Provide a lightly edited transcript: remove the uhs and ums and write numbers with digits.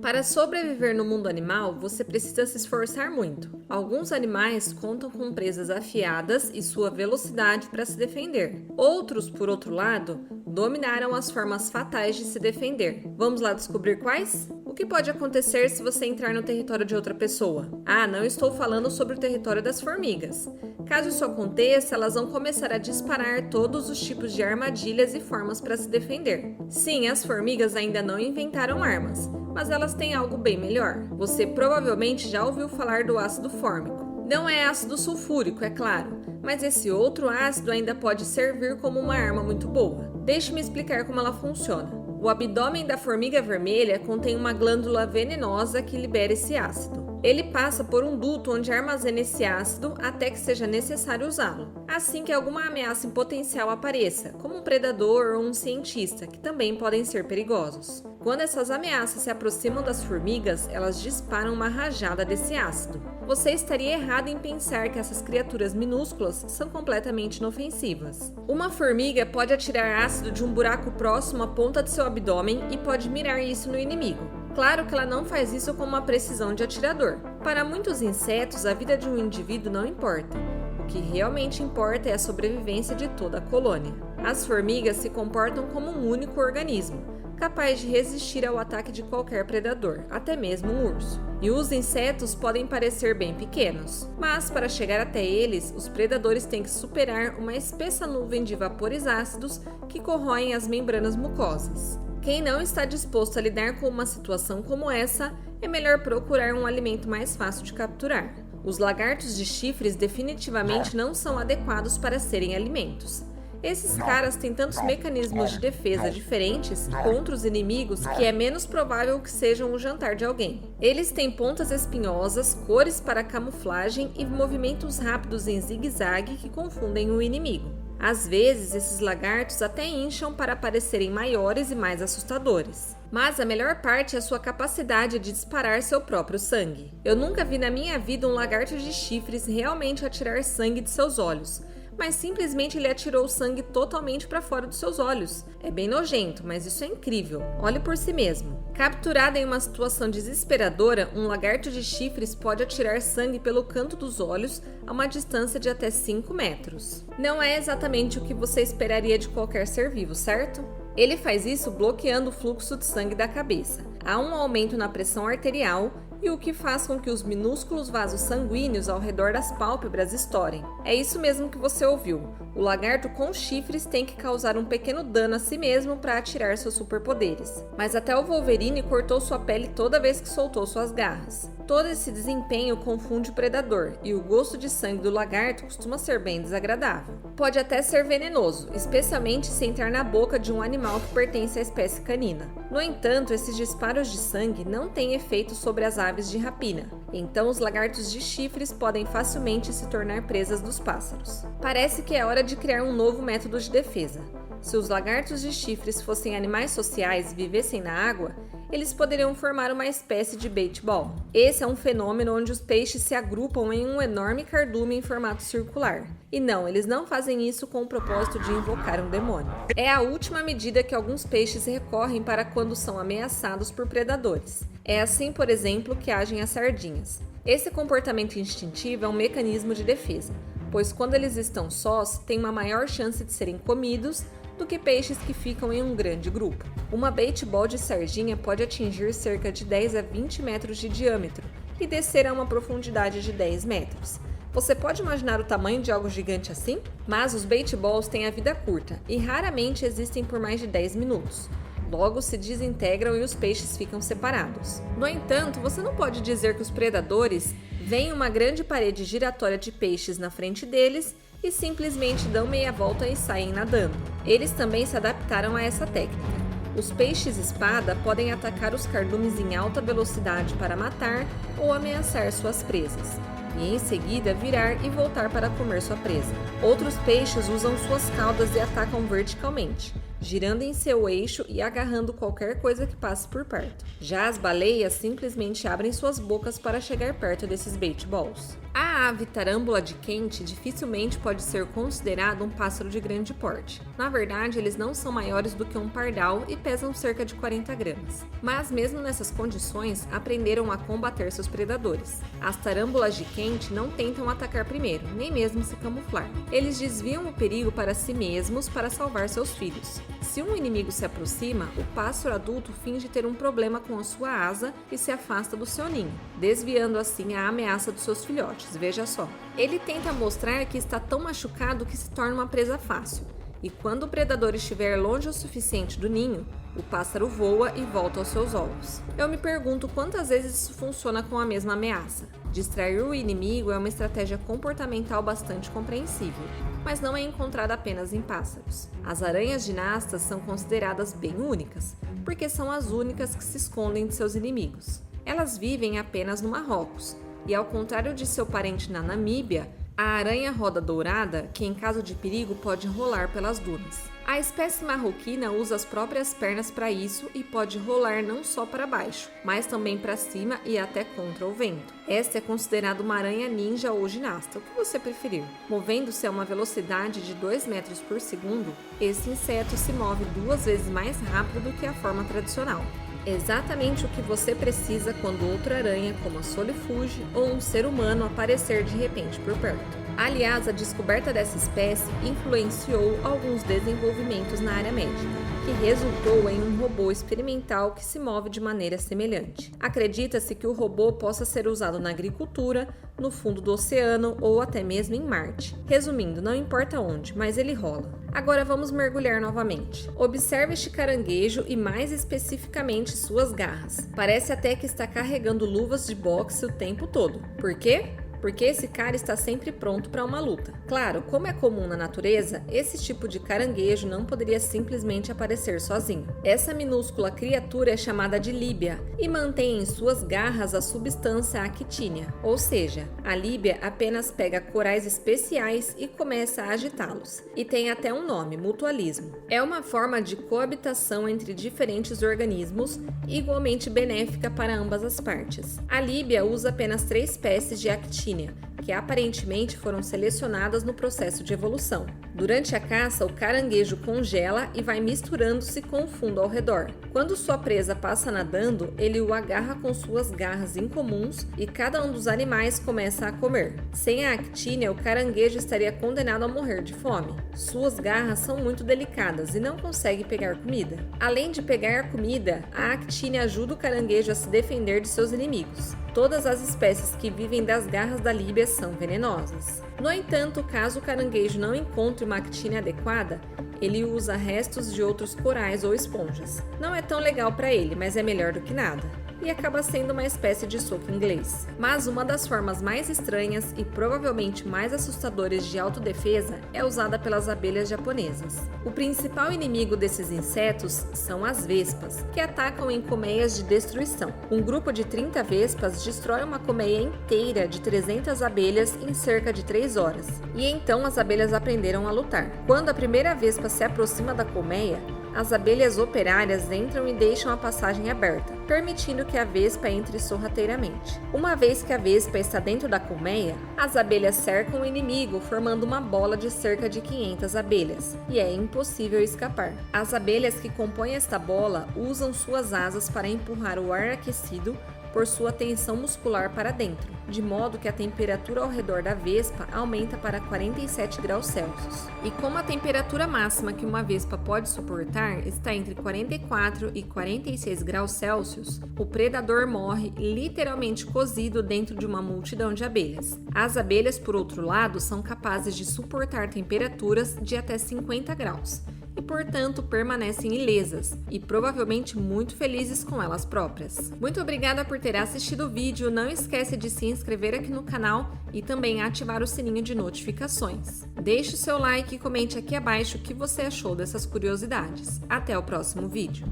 Para sobreviver no mundo animal, você precisa se esforçar muito. Alguns animais contam com presas afiadas e sua velocidade para se defender. Outros, por outro lado, dominaram as formas fatais de se defender. Vamos lá descobrir quais? O que pode acontecer se você entrar no território de outra pessoa? Ah, não estou falando sobre o território das formigas. Caso isso aconteça, elas vão começar a disparar todos os tipos de armadilhas e formas para se defender. Sim, as formigas ainda não inventaram armas, mas elas têm algo bem melhor. Você provavelmente já ouviu falar do ácido fórmico. Não é ácido sulfúrico, é claro, mas esse outro ácido ainda pode servir como uma arma muito boa. Deixe-me explicar como ela funciona. O abdômen da formiga vermelha contém uma glândula venenosa que libera esse ácido. Ele passa por um duto onde armazena esse ácido até que seja necessário usá-lo, assim que alguma ameaça em potencial apareça, como um predador ou um cientista, que também podem ser perigosos. Quando essas ameaças se aproximam das formigas, elas disparam uma rajada desse ácido. Você estaria errado em pensar que essas criaturas minúsculas são completamente inofensivas. Uma formiga pode atirar ácido de um buraco próximo à ponta de seu abdômen e pode mirar isso no inimigo. Claro que ela não faz isso com uma precisão de atirador. Para muitos insetos, a vida de um indivíduo não importa. O que realmente importa é a sobrevivência de toda a colônia. As formigas se comportam como um único organismo, capaz de resistir ao ataque de qualquer predador, até mesmo um urso. E os insetos podem parecer bem pequenos, mas para chegar até eles, os predadores têm que superar uma espessa nuvem de vapores ácidos que corroem as membranas mucosas. Quem não está disposto a lidar com uma situação como essa, é melhor procurar um alimento mais fácil de capturar. Os lagartos de chifres definitivamente não são adequados para serem alimentos. Esses caras têm tantos mecanismos de defesa diferentes contra os inimigos que é menos provável que sejam o jantar de alguém. Eles têm pontas espinhosas, cores para camuflagem e movimentos rápidos em zigue-zague que confundem o inimigo. Às vezes, esses lagartos até incham para parecerem maiores e mais assustadores. Mas a melhor parte é a sua capacidade de disparar seu próprio sangue. Eu nunca vi na minha vida um lagarto de chifres realmente atirar sangue de seus olhos, mas simplesmente ele atirou o sangue totalmente para fora dos seus olhos. É bem nojento, mas isso é incrível. Olhe por si mesmo. Capturado em uma situação desesperadora, um lagarto de chifres pode atirar sangue pelo canto dos olhos a uma distância de até 5 metros. Não é exatamente o que você esperaria de qualquer ser vivo, certo? Ele faz isso bloqueando o fluxo de sangue da cabeça. Há um aumento na pressão arterial e o que faz com que os minúsculos vasos sanguíneos ao redor das pálpebras estourem. É isso mesmo que você ouviu. O lagarto com chifres tem que causar um pequeno dano a si mesmo para atirar seus superpoderes. Mas até o Wolverine cortou sua pele toda vez que soltou suas garras. Todo esse desempenho confunde o predador, e o gosto de sangue do lagarto costuma ser bem desagradável. Pode até ser venenoso, especialmente se entrar na boca de um animal que pertence à espécie canina. No entanto, esses disparos de sangue não têm efeito sobre as aves de rapina, então os lagartos de chifres podem facilmente se tornar presas dos pássaros. Parece que é hora de criar um novo método de defesa. Se os lagartos de chifres fossem animais sociais e vivessem na água, eles poderiam formar uma espécie de bait-ball. Esse é um fenômeno onde os peixes se agrupam em um enorme cardume em formato circular. E não, eles não fazem isso com o propósito de invocar um demônio. É a última medida que alguns peixes recorrem para quando são ameaçados por predadores. É assim, por exemplo, que agem as sardinhas. Esse comportamento instintivo é um mecanismo de defesa, pois quando eles estão sós, têm uma maior chance de serem comidos do que peixes que ficam em um grande grupo. Uma bait-ball de sardinha pode atingir cerca de 10 a 20 metros de diâmetro e descer a uma profundidade de 10 metros. Você pode imaginar o tamanho de algo gigante assim? Mas os bait-balls têm a vida curta e raramente existem por mais de 10 minutos. Logo se desintegram e os peixes ficam separados. No entanto, você não pode dizer que os predadores veem uma grande parede giratória de peixes na frente deles e simplesmente dão meia volta e saem nadando. Eles também se adaptaram a essa técnica. Os peixes-espada podem atacar os cardumes em alta velocidade para matar ou ameaçar suas presas, e em seguida virar e voltar para comer sua presa. Outros peixes usam suas caudas e atacam verticalmente, girando em seu eixo e agarrando qualquer coisa que passe por perto. Já as baleias simplesmente abrem suas bocas para chegar perto desses bait balls. A ave tarâmbula de Kent dificilmente pode ser considerado um pássaro de grande porte. Na verdade, eles não são maiores do que um pardal e pesam cerca de 40 gramas. Mas mesmo nessas condições, aprenderam a combater seus predadores. As tarâmbulas de Kent não tentam atacar primeiro, nem mesmo se camuflar. Eles desviam o perigo para si mesmos para salvar seus filhos. Se um inimigo se aproxima, o pássaro adulto finge ter um problema com a sua asa e se afasta do seu ninho, desviando assim a ameaça dos seus filhotes. Veja só. Ele tenta mostrar que está tão machucado que se torna uma presa fácil. E quando o predador estiver longe o suficiente do ninho, o pássaro voa e volta aos seus ovos. Eu me pergunto quantas vezes isso funciona com a mesma ameaça. Distrair o inimigo é uma estratégia comportamental bastante compreensível, mas não é encontrada apenas em pássaros. As aranhas ginastas são consideradas bem únicas, porque são as únicas que se escondem de seus inimigos. Elas vivem apenas no Marrocos, e ao contrário de seu parente na Namíbia, a aranha-roda dourada, que em caso de perigo pode rolar pelas dunas. A espécie marroquina usa as próprias pernas para isso e pode rolar não só para baixo, mas também para cima e até contra o vento. Esta é considerada uma aranha ninja ou ginasta, o que você preferir. Movendo-se a uma velocidade de 2 metros por segundo, esse inseto se move 2 vezes mais rápido do que a forma tradicional. Exatamente o que você precisa quando outra aranha, como a solifuge ou um ser humano, aparecer de repente por perto. Aliás, a descoberta dessa espécie influenciou alguns desenvolvimentos na área médica, que resultou em um robô experimental que se move de maneira semelhante. Acredita-se que o robô possa ser usado na agricultura, no fundo do oceano ou até mesmo em Marte. Resumindo, não importa onde, mas ele rola. Agora vamos mergulhar novamente. Observe este caranguejo e mais especificamente suas garras. Parece até que está carregando luvas de boxe o tempo todo. Por quê? Porque esse cara está sempre pronto para uma luta. Claro, como é comum na natureza, esse tipo de caranguejo não poderia simplesmente aparecer sozinho. Essa minúscula criatura é chamada de líbia e mantém em suas garras a substância actínia, ou seja, a líbia apenas pega corais especiais e começa a agitá-los. E tem até um nome, mutualismo. É uma forma de coabitação entre diferentes organismos, igualmente benéfica para ambas as partes. A líbia usa apenas 3 espécies de actínia, que aparentemente foram selecionadas no processo de evolução. Durante a caça, o caranguejo congela e vai misturando-se com o fundo ao redor. Quando sua presa passa nadando, ele o agarra com suas garras incomuns e cada um dos animais começa a comer. Sem a actínia, o caranguejo estaria condenado a morrer de fome. Suas garras são muito delicadas e não consegue pegar comida. Além de pegar comida, a actínia ajuda o caranguejo a se defender de seus inimigos. Todas as espécies que vivem das garras da líbia são venenosas. No entanto, caso o caranguejo não encontre uma actínia adequada, ele usa restos de outros corais ou esponjas. Não é tão legal para ele, mas é melhor do que nada. E acaba sendo uma espécie de soco inglês. Mas uma das formas mais estranhas e provavelmente mais assustadoras de autodefesa é usada pelas abelhas japonesas. O principal inimigo desses insetos são as vespas, que atacam em colmeias de destruição. Um grupo de 30 vespas destrói uma colmeia inteira de 300 abelhas em cerca de 3 horas. E então as abelhas aprenderam a lutar. Quando a primeira vespa se aproxima da colmeia, as abelhas operárias entram e deixam a passagem aberta, permitindo que a vespa entre sorrateiramente. Uma vez que a vespa está dentro da colmeia, as abelhas cercam o inimigo, formando uma bola de cerca de 500 abelhas, e é impossível escapar. As abelhas que compõem esta bola usam suas asas para empurrar o ar aquecido por sua tensão muscular para dentro, de modo que a temperatura ao redor da vespa aumenta para 47 graus Celsius. E como a temperatura máxima que uma vespa pode suportar está entre 44 e 46 graus Celsius, o predador morre literalmente cozido dentro de uma multidão de abelhas. As abelhas, por outro lado, são capazes de suportar temperaturas de até 50 graus. E, portanto, permanecem ilesas e provavelmente muito felizes com elas próprias. Muito obrigada por ter assistido o vídeo, não esquece de se inscrever aqui no canal e também ativar o sininho de notificações. Deixe o seu like e comente aqui abaixo o que você achou dessas curiosidades. Até o próximo vídeo!